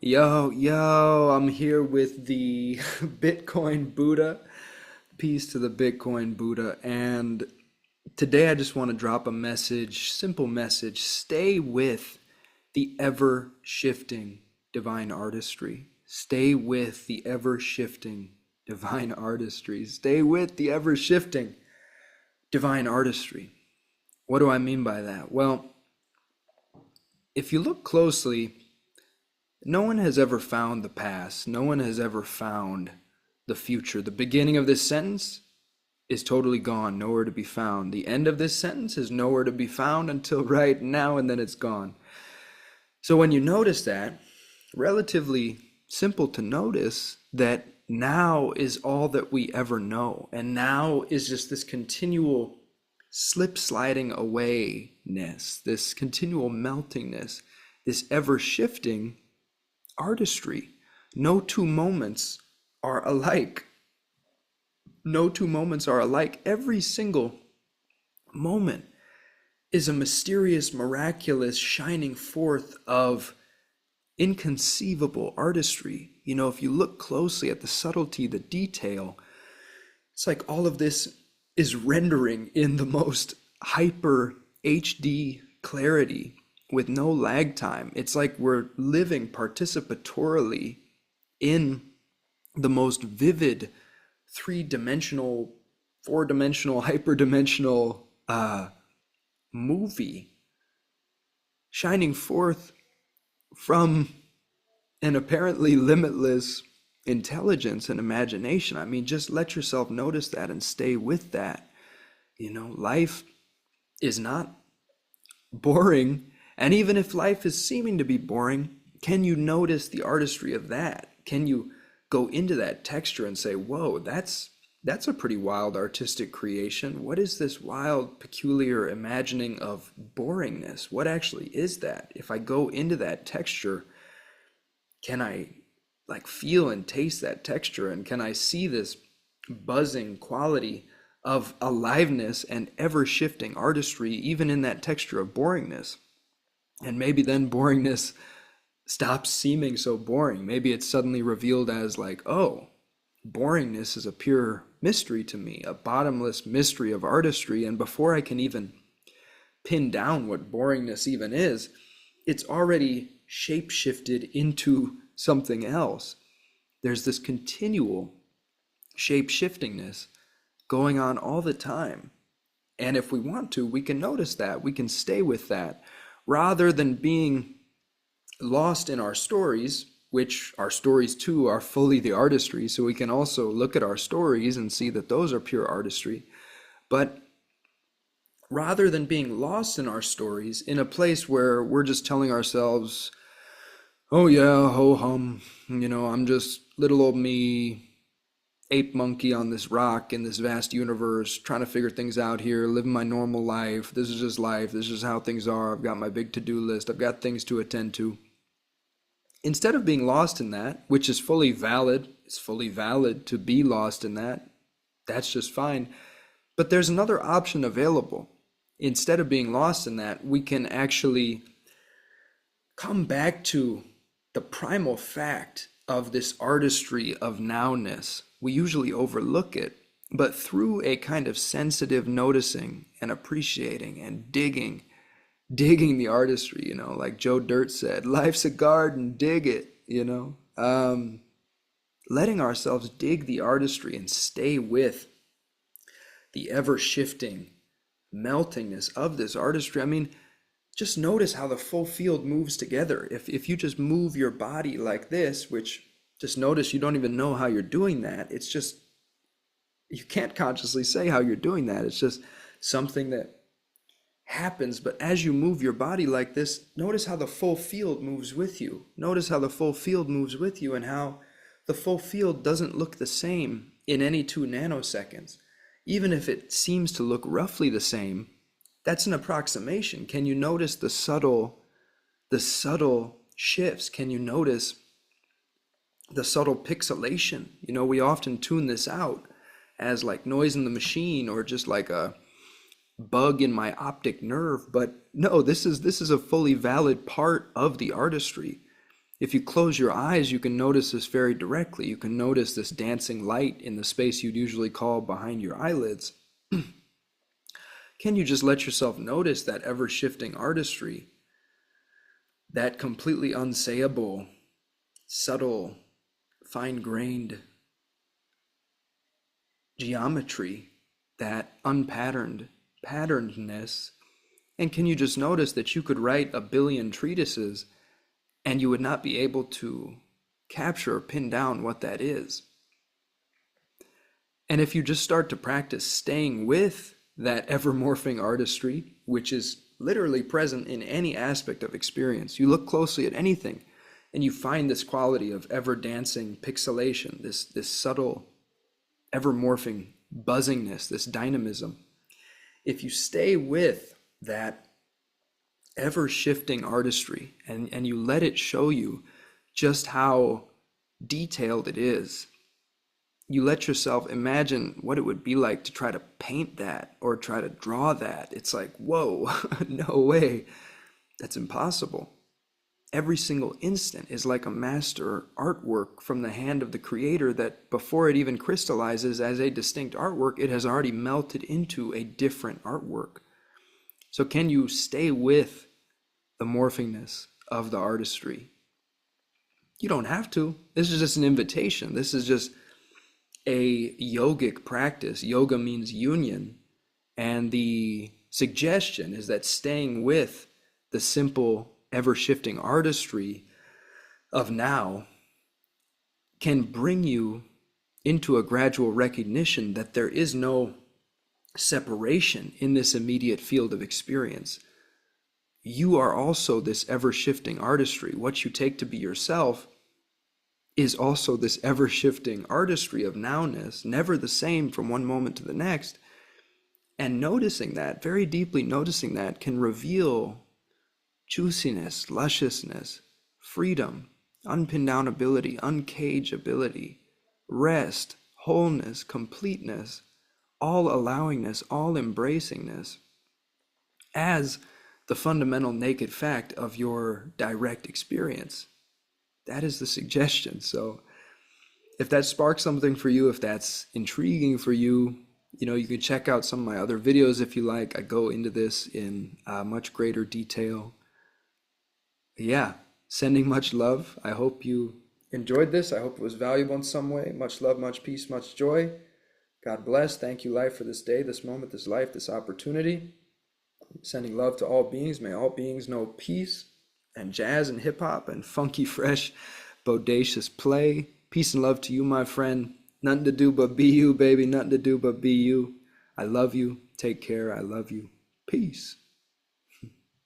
Yo, I'm here with the Bitcoin Buddha. Peace to the Bitcoin Buddha. And today I just want to drop a message, simple message. Stay with the ever shifting divine artistry. Stay with the ever shifting divine artistry. Stay with the ever shifting divine artistry. What do I mean by that? Well, if you look closely, no one has ever found the past. No one has ever found the future. The beginning of this sentence is totally gone, nowhere to be found. The end of this sentence is nowhere to be found until right now, and then it's gone. So when you notice that, relatively simple to notice that now is all that we ever know. And now is just this continual slip sliding awayness, this continual meltingness, this ever shifting artistry. No two moments are alike. No two moments are alike. Every single moment is a mysterious, miraculous shining forth of inconceivable artistry. You know, if you look closely at the subtlety, the detail, it's like all of this is rendering in the most hyper HD clarity with no lag time. It's like we're living participatorily in the most vivid three-dimensional, four-dimensional, hyperdimensional movie shining forth from an apparently limitless intelligence and imagination. I mean, just let yourself notice that and stay with that. You know, life is not boring. And even if life is seeming to be boring, can you notice the artistry of that? Can you go into that texture and say, whoa, that's a pretty wild artistic creation. What is this wild, peculiar imagining of boringness? What actually is that? If I go into that texture, can I like feel and taste that texture? And can I see this buzzing quality of aliveness and ever shifting artistry, even in that texture of boringness? And maybe then boringness stops seeming so boring. Maybe it's suddenly revealed as like, oh, boringness is a pure mystery to me, a bottomless mystery of artistry. And before I can even pin down what boringness even is, it's already shape-shifted into something else. There's this continual shape-shiftingness going on all the time. And if we want to, we can notice that, we can stay with that, rather than being lost in our stories, which our stories too are fully the artistry. So we can also look at our stories and see that those are pure artistry. But rather than being lost in our stories in a place where we're just telling ourselves, oh yeah, ho hum, you know, I'm just little old me, ape monkey on this rock in this vast universe, trying to figure things out here, living my normal life. This is just life. This is how things are. I've got my big to-do list. I've got things to attend to. Instead of being lost in that, which is fully valid, it's fully valid to be lost in that. That's just fine. But there's another option available. Instead of being lost in that, we can actually come back to the primal fact of this artistry of nowness. We usually overlook it, but through a kind of sensitive noticing and appreciating and digging the artistry, you know, like Joe Dirt said, life's a garden, dig it, you know, letting ourselves dig the artistry and stay with the ever shifting meltingness of this artistry. I mean, just notice how the full field moves together. If you just move your body like this, which just notice you don't even know how you're doing that. It's just, you can't consciously say how you're doing that. It's just something that happens. But as you move your body like this, notice how the full field moves with you. Notice how the full field moves with you and how the full field doesn't look the same in any 2 nanoseconds. Even if it seems to look roughly the same, that's an approximation. Can you notice the subtle shifts? Can you notice the subtle pixelation? You know, we often tune this out as like noise in the machine or just like a bug in my optic nerve, but no, this is a fully valid part of the artistry. If you close your eyes, you can notice this very directly. You can notice this dancing light in the space you'd usually call behind your eyelids. Can you just let yourself notice that ever-shifting artistry, that completely unsayable, subtle, fine-grained geometry, that unpatterned patternedness? And can you just notice that you could write a billion treatises and you would not be able to capture or pin down what that is? And if you just start to practice staying with that ever-morphing artistry, which is literally present in any aspect of experience, you look closely at anything and you find this quality of ever-dancing pixelation, this subtle, ever-morphing buzzingness, this dynamism. If you stay with that ever-shifting artistry and you let it show you just how detailed it is, you let yourself imagine what it would be like to try to paint that or try to draw that. It's like, whoa, no way. That's impossible. Every single instant is like a master artwork from the hand of the creator that before it even crystallizes as a distinct artwork, it has already melted into a different artwork. So can you stay with the morphingness of the artistry? You don't have to. This is just an invitation. This is just a yogic practice. Yoga means union. And the suggestion is that staying with the simple, ever-shifting artistry of now can bring you into a gradual recognition that there is no separation in this immediate field of experience. You are also this ever-shifting artistry. What you take to be yourself is also this ever-shifting artistry of nowness, never the same from one moment to the next. And noticing that, very deeply noticing that, can reveal juiciness, lusciousness, freedom, unpinned down ability, uncaged ability, rest, wholeness, completeness, all allowingness, all embracingness, as the fundamental naked fact of your direct experience. That is the suggestion. So if that sparks something for you, if that's intriguing for you, you can check out some of my other videos if you like. I go into this in much greater detail. Yeah, sending much love. I hope you enjoyed this. I hope it was valuable in some way. Much love, much peace, much joy. God bless. Thank you, life, for this day, this moment, this life, this opportunity. Sending love to all beings. May all beings know peace and jazz and hip hop and funky, fresh, bodacious play. Peace and love to you, my friend. Nothing to do but be you, baby. Nothing to do but be you. I love you. Take care. I love you. Peace.